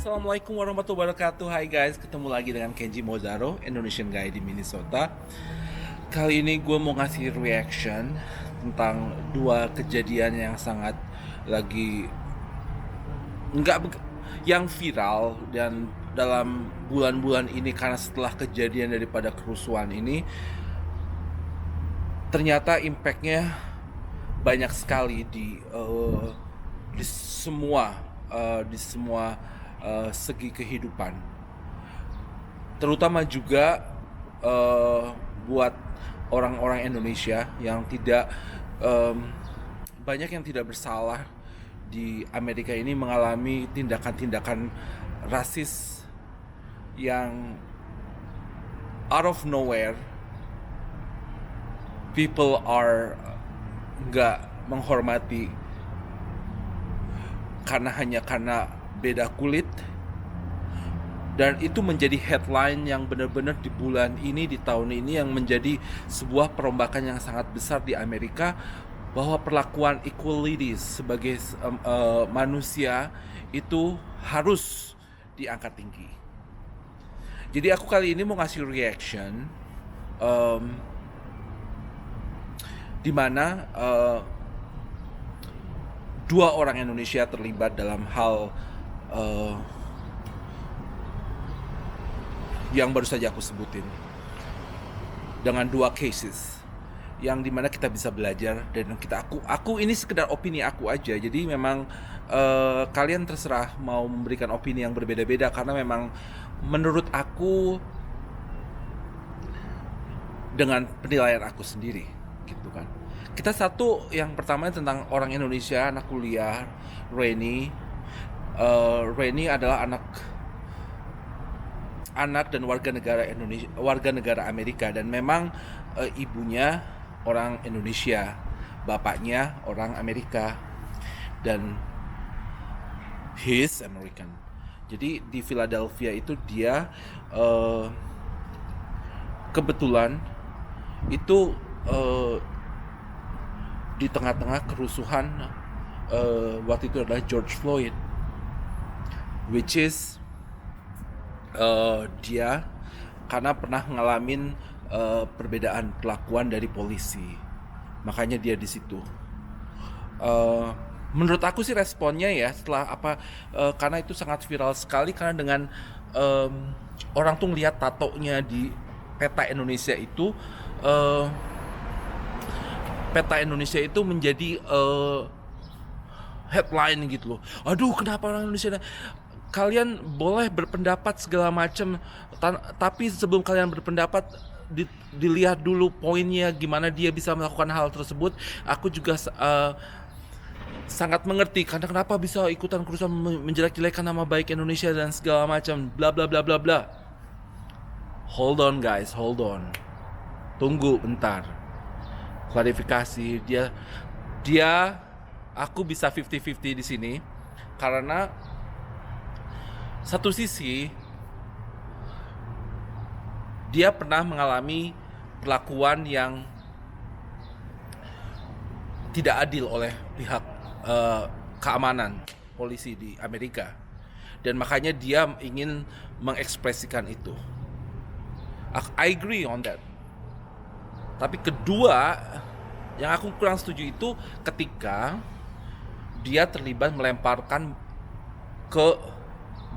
Assalamualaikum warahmatullahi wabarakatuh. Hai guys, ketemu lagi dengan Kenji Mozaro, Indonesian guy di Minnesota. Kali ini gue mau ngasih reaction tentang dua kejadian yang sangat lagi yang viral dan dalam bulan-bulan ini, karena setelah kejadian daripada kerusuhan ini ternyata impactnya banyak sekali di semua segi kehidupan, terutama juga buat orang-orang Indonesia yang tidak banyak yang tidak bersalah di Amerika ini mengalami tindakan-tindakan rasis yang out of nowhere. People are nggak menghormati karena beda kulit, dan itu menjadi headline yang benar-benar di bulan ini, di tahun ini, yang menjadi sebuah perombakan yang sangat besar di Amerika, bahwa perlakuan equality sebagai manusia itu harus diangkat tinggi. Jadi aku kali ini mau ngasih reaction di mana dua orang Indonesia terlibat dalam hal yang baru saja aku sebutin, dengan dua cases yang dimana kita bisa belajar. Dan aku ini sekedar opini aku aja, jadi memang kalian terserah mau memberikan opini yang berbeda-beda, karena memang menurut aku dengan penilaian aku sendiri gitu kan. Kita satu, yang pertama tentang orang Indonesia, anak kuliah Reni adalah anak dan warga negara Indonesia, warga negara Amerika, dan memang ibunya orang Indonesia, bapaknya orang Amerika, dan he's American. Jadi di Philadelphia itu dia kebetulan itu di tengah-tengah kerusuhan waktu itu adalah George Floyd, which is dia karena pernah ngalamin perbedaan perlakuan dari polisi, makanya dia di situ. Menurut aku sih responnya ya setelah karena itu sangat viral sekali, karena dengan orang tuh ngeliat tatonya di peta Indonesia itu, menjadi headline gitu loh. Aduh, kenapa orang Indonesia? Kalian boleh berpendapat segala macam, tapi sebelum kalian berpendapat, dilihat dulu poinnya, gimana dia bisa melakukan hal tersebut. Aku juga sangat mengerti karena kenapa bisa ikutan kerusuhan, menjelek-jelekan nama baik Indonesia dan segala macam, bla bla bla bla bla. Hold on guys, hold on. Tunggu bentar. Klarifikasi, aku bisa 50-50 di sini, karena satu sisi dia pernah mengalami perlakuan yang tidak adil oleh pihak keamanan polisi di Amerika, dan makanya dia ingin mengekspresikan itu. I agree on that. Tapi kedua, yang aku kurang setuju itu ketika dia terlibat melemparkan ke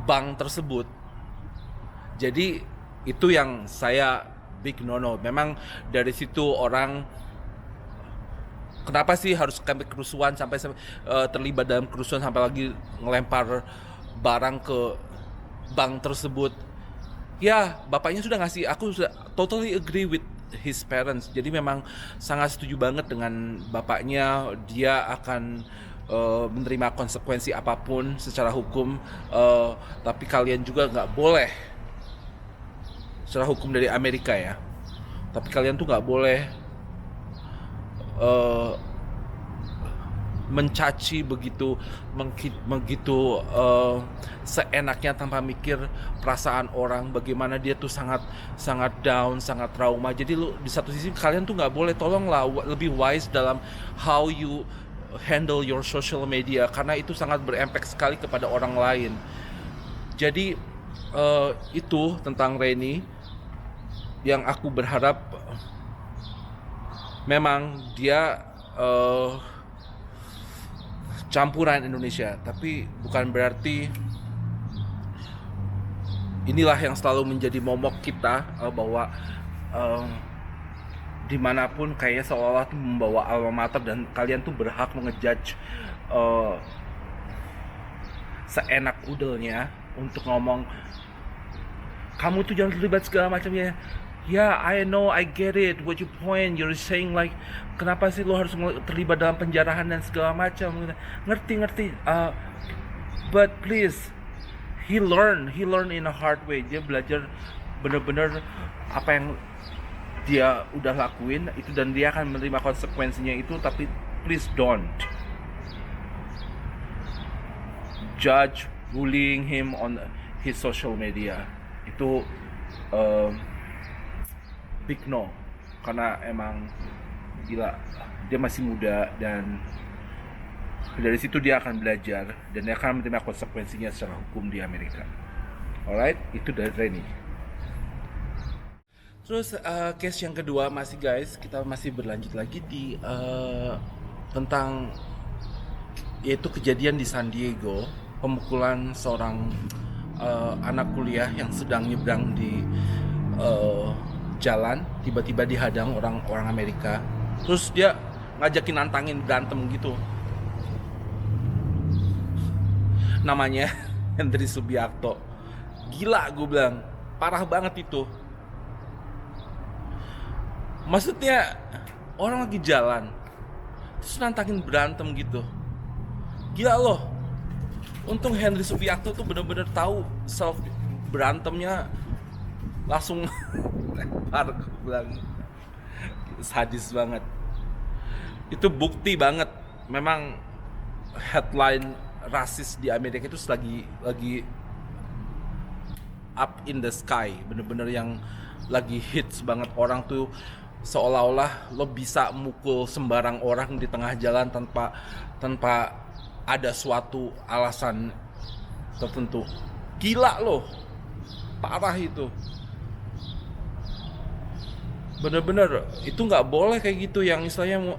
bank tersebut. Jadi itu yang saya big no-no. Memang dari situ orang, kenapa sih harus sampai kerusuhan, sampai terlibat dalam kerusuhan, sampai lagi ngelempar barang ke bank tersebut. Ya, bapaknya sudah ngasih, aku sudah totally agree with his parents. Jadi memang sangat setuju banget dengan bapaknya. Dia akan menerima konsekuensi apapun secara hukum, tapi kalian juga nggak boleh, secara hukum dari Amerika ya, tapi kalian tuh nggak boleh mencaci begitu seenaknya, tanpa mikir perasaan orang, bagaimana dia tuh sangat down, sangat trauma. Jadi di satu sisi kalian tuh nggak boleh, tolonglah lebih wise dalam how you handle your social media, karena itu sangat berimpact sekali kepada orang lain. Jadi itu tentang Reni yang aku berharap memang dia campuran Indonesia, tapi bukan berarti inilah yang selalu menjadi momok kita, bahwa dimanapun kayaknya seolah-olah tuh membawa alma mater dan kalian tuh berhak mengejudge seenak udelnya untuk ngomong kamu tuh jangan terlibat segala macamnya. Ya, I know, I get it. What you point, you're saying like, kenapa sih lo harus terlibat dalam penjarahan dan segala macam? Ngerti. But please, he learn in a hard way. Dia belajar bener-bener apa yang dia udah lakuin itu, dan dia akan menerima konsekuensinya itu. Tapi please don't judge, bullying him on his social media. Itu big no, karena emang gila, dia masih muda dan dari situ dia akan belajar dan dia akan menerima konsekuensinya secara hukum di Amerika. Alright, itu dari Reni. Terus case yang kedua masih guys, kita masih berlanjut lagi di tentang yaitu kejadian di San Diego, pemukulan seorang anak kuliah yang sedang nyebrang di jalan, tiba-tiba dihadang orang Amerika. Terus dia ngajakin nantangin berantem gitu. Namanya Henry Subiakto. Gila, gue bilang, parah banget itu. Maksudnya orang lagi jalan terus nantangin berantem gitu. Gila loh. Untung Henry Subiakto tuh bener-bener tahu self berantemnya, langsung lempar. Gue bilang sadis banget. Itu bukti banget memang headline rasis di Amerika itu lagi up in the sky, bener-bener yang lagi hits banget. Orang tuh seolah-olah lo bisa mukul sembarang orang di tengah jalan tanpa ada suatu alasan tertentu. Gila loh, parah itu. Bener-bener itu nggak boleh kayak gitu. Yang istilahnya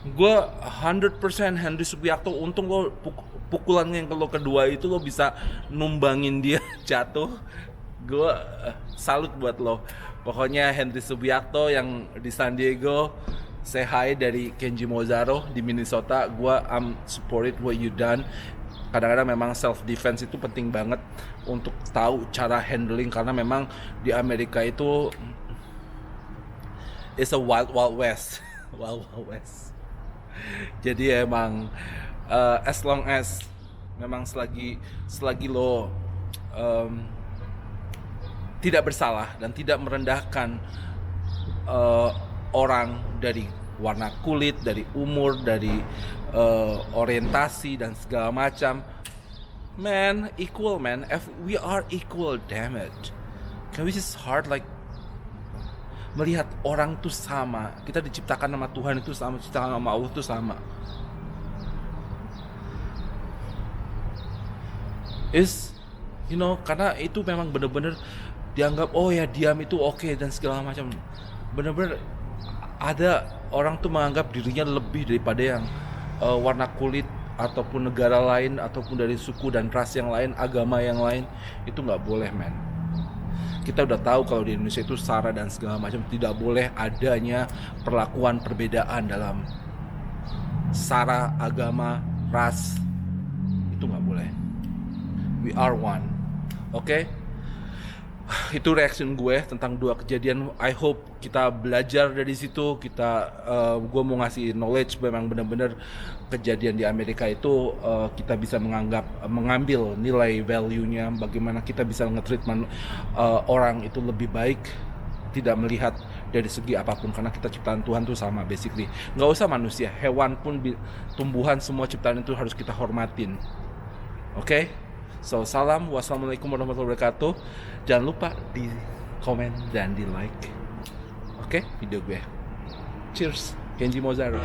gue 100% Henry Subiakto. Untung lo pukulan yang lo kedua itu lo bisa numbangin dia jatuh. Gue salut buat lo. Pokoknya Henry Subiakto yang di San Diego, say hi dari Kenji Mozaro di Minnesota. Gue support what you done. Kadang-kadang memang self defense itu penting banget untuk tahu cara handling, karena memang di Amerika itu it's a wild west. Wild west. Jadi emang as long as memang selagi lo tidak bersalah dan tidak merendahkan orang dari warna kulit, dari umur, dari orientasi dan segala macam, man, equal man. We are equal, damn it. Can we just hard like melihat orang tuh sama. Kita diciptakan sama Tuhan itu sama, diciptakan sama Allah itu sama. Karena itu memang benar-benar dianggap oh ya diam itu oke dan segala macam. Benar-benar ada orang tuh menganggap dirinya lebih daripada yang warna kulit ataupun negara lain ataupun dari suku dan ras yang lain, agama yang lain. Itu nggak boleh, man. Kita udah tahu kalau di Indonesia itu SARA dan segala macam, tidak boleh adanya perlakuan perbedaan dalam SARA, agama, ras. Itu nggak boleh. We are one. Oke? Itu reaction gue tentang dua kejadian. I hope kita belajar dari situ. Gue mau ngasih knowledge memang benar-benar kejadian di Amerika itu kita bisa mengambil nilai value-nya, bagaimana kita bisa nge-treat orang itu lebih baik, tidak melihat dari segi apapun, karena kita ciptaan Tuhan tuh sama basically. Nggak usah manusia, hewan pun, tumbuhan, semua ciptaan itu harus kita hormatin. Oke? So, salam, wassalamualaikum warahmatullahi wabarakatuh. Jangan lupa di komen dan di like. Oke, video gue. Cheers, Kenji Mozaro.